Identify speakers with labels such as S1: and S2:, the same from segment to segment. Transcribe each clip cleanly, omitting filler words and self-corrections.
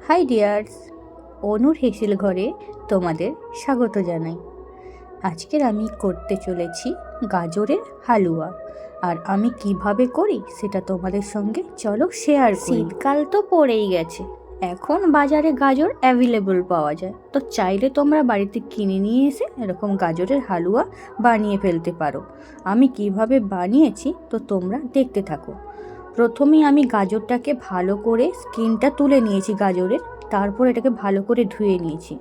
S1: High dears, অনুর হেসেল ঘরে তোমাদের স্বাগত জানাই। আজকের আমি করতে চলেছি গাজরের হালুয়া। আর আমি কিভাবে করি সেটা তোমাদের সঙ্গে চলো শেয়ার করি। শীতকাল তো পড়েই গেছে, এখন বাজারে গাজর অ্যাভেলেবল পাওয়া যায়, তো চাইলে তোমরা বাড়িতে কিনে নিয়ে এসে এরকম গাজরের হালুয়া বানিয়ে ফেলতে পারো। আমি কিভাবে বানিয়েছি তো তোমরা দেখতে থাকো। প্রথমেই আমি গাজরটাকে ভালো করে স্কিনটা তুলে নিয়েছি গাজরের, তারপর এটাকে ভালো করে ধুয়ে নিয়েছি,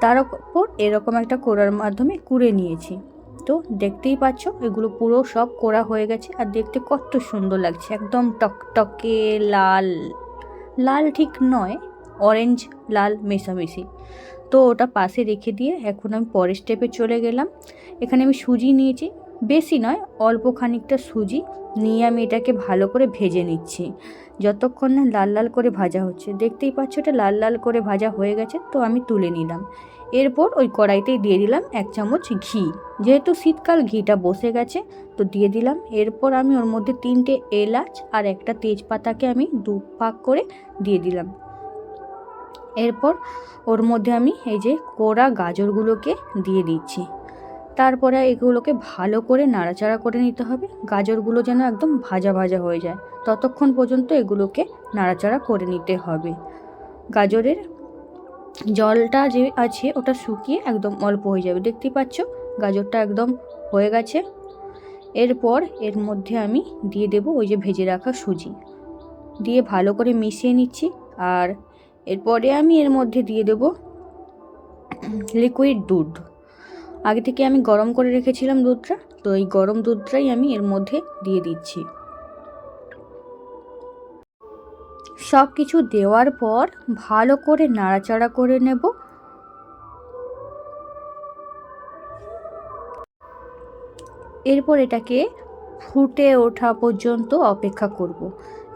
S1: তারপর এরকম একটা কোড়ার মাধ্যমে কুড়ে নিয়েছি। তো দেখতেই পাচ্ছ এগুলো পুরো সব কোড়া হয়ে গেছে, আর দেখতে কত সুন্দর লাগছে, একদম টকটকে লাল লাল ঠিক নয়, অরেঞ্জ লাল মেশামেশি। তো ওটা পাশে রেখে দিয়ে এখন আমি পরের স্টেপে চলে গেলাম। এখানে আমি সুজি নিয়েছি, বেশি নয়, অল্প খানিকটা সুজি নিয়ে আমি এটাকে ভালো করে ভেজে নিচ্ছি, যতক্ষণ না লাল লাল করে ভাজা হচ্ছে। দেখতেই পাচ্ছ এটা লাল লাল করে ভাজা হয়ে গেছে, তো আমি তুলে নিলাম। এরপর ওই কড়াইতেই দিয়ে দিলাম 1 চামচ ঘি, যেহেতু শীতকাল ঘিটা বসে গেছে তো দিয়ে দিলাম। এরপর আমি ওর মধ্যে 3টে এলাচ আর একটা তেজপাতাকে আমি 2 ভাগ করে দিয়ে দিলাম। এরপর ওর মধ্যে আমি এই যে কোড়া গাজরগুলোকে দিয়ে দিচ্ছি, তারপরে এগুলোকে ভালো করে নাড়াচাড়া করে নিতে হবে। গাজরগুলো যেন একদম ভাজা ভাজা হয়ে যায়, ততক্ষণ পর্যন্ত এগুলোকে নাড়াচাড়া করে নিতে হবে। গাজরের জলটা যে আছে ওটা শুকিয়ে একদম অল্প হয়ে যাবে, দেখতেই পাচ্ছ গাজরটা একদম হয়ে গেছে। এরপর এর মধ্যে আমি দিয়ে দেব ওই যে ভেজে রাখা সুজি, দিয়ে ভালো করে মিশিয়ে নিচ্ছি। আর এরপরে আমি এর মধ্যে দিয়ে দেব লিকুইড দুধ। আগে থেকে আমি গরম করে রেখেছিলাম দুধটা, তো এই গরম দুধটাই আমি এর মধ্যে দিয়ে দিচ্ছি। সব কিছু দেওয়ার পর ভালো করে নাড়াচাড়া করে নেব। এরপর এটাকে ফুটে ওঠা পর্যন্ত অপেক্ষা করব।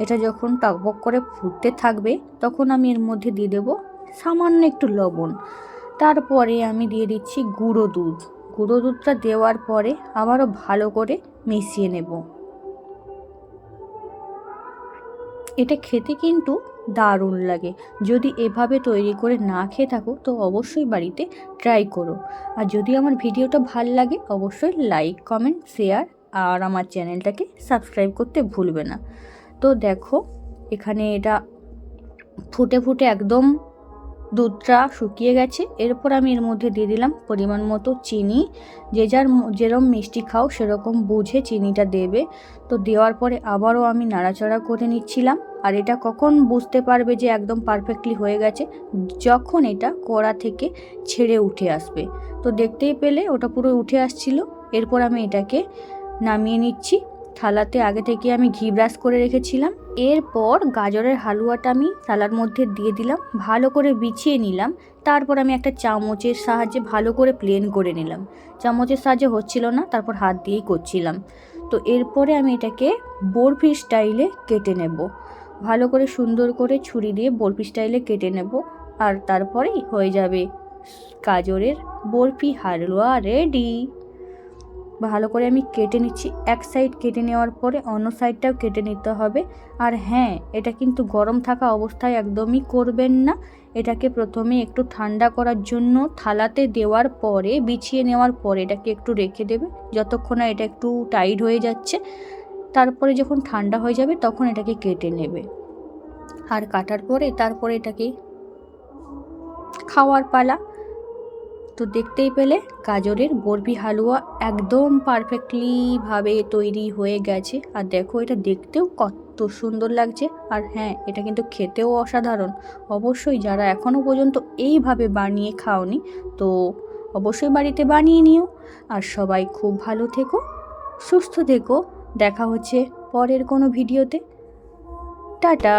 S1: এটা যখন টকবক করে ফুটতে থাকবে তখন আমি এর মধ্যে দিয়ে দেব সামান্য একটু লবণ। তারপরে আমি দিয়ে দিচ্ছি গুঁড়ো দুধ। গুঁড়ো দুধটা দেওয়ার পরে আবারও ভালো করে মিশিয়ে নেব। এটা খেতে কিন্তু দারুণ লাগে। যদি এভাবে তৈরি করে না খেয়ে থাকো তো অবশ্যই বাড়িতে ট্রাই করো। আর যদি আমার ভিডিওটা ভালো লাগে অবশ্যই লাইক, কমেন্ট, শেয়ার আর আমার চ্যানেলটাকে সাবস্ক্রাইব করতে ভুলবে না। তো দেখো এখানে এটা ফুটে ফুটে একদম দুধটা শুকিয়ে গেছে। এরপর আমি এর মধ্যে দিয়ে দিলাম পরিমাণ মতো চিনি। যে যার যেরকম মিষ্টি খাও সেরকম বুঝে চিনিটা দেবে। তো দেওয়ার পরে আবারও আমি নাড়াচাড়া করে নিচ্ছিলাম। আর এটা কখন বুঝতে পারবে যে একদম পারফেক্টলি হয়ে গেছে, যখন এটা কড়া থেকে ছেড়ে উঠে আসবে। তো দেখতেই পেলে ওটা পুরো উঠে আসছিল। এরপর আমি এটাকে নামিয়ে নিচ্ছি। থালাতে আগে থেকে আমি ঘি ব্রাশ করে রেখেছিলাম। এরপর গাজরের হালুয়াটা আমি থালার মধ্যে দিয়ে দিলাম, ভালো করে বিছিয়ে নিলাম। তারপর আমি একটা চামচের সাহায্যে ভালো করে প্লেন করে নিলাম। চামচের সাহায্যে হচ্ছিল না, তারপর হাত দিয়েই করছিলাম। তো এরপরে আমি এটাকে বরফি স্টাইলে কেটে নেব। ভালো করে সুন্দর করে ছুরি দিয়ে বরফি স্টাইলে কেটে নেব। আর তারপরেই হয়ে যাবে গাজরের বরফি হালুয়া রেডি। ভালো করে আমি কেটে নিচ্ছি। এক সাইড কেটে নেওয়ার পরে অন্য সাইডটাও কেটে নিতে হবে। আর হ্যাঁ, এটা কিন্তু গরম থাকা অবস্থায় একদমই করবেন না। এটাকে প্রথমে একটু ঠান্ডা করার জন্য থালাতে দেওয়ার পরে বিছিয়ে নেওয়ার পরে এটাকে একটু রেখে দেবে, যতক্ষণ না এটা একটু টাইট হয়ে যাচ্ছে। তারপরে যখন ঠান্ডা হয়ে যাবে তখন এটাকে কেটে নেবে। আর কাটার পরে তারপরে এটাকে খাওয়ার পালা। তো দেখতেই পেলে গাজরের বরফি হালুয়া একদম পারফেক্টলিভাবে তৈরি হয়ে গেছে। আর দেখো এটা দেখতেও কত সুন্দর লাগছে। আর হ্যাঁ, এটা কিন্তু খেতেও অসাধারণ। অবশ্যই যারা এখনও পর্যন্ত এইভাবে বানিয়ে খাওনি তো অবশ্যই বাড়িতে বানিয়ে নিও। আর সবাই খুব ভালো থেকো, সুস্থ থেকো। দেখা হচ্ছে পরের কোনো ভিডিওতে। টাটা।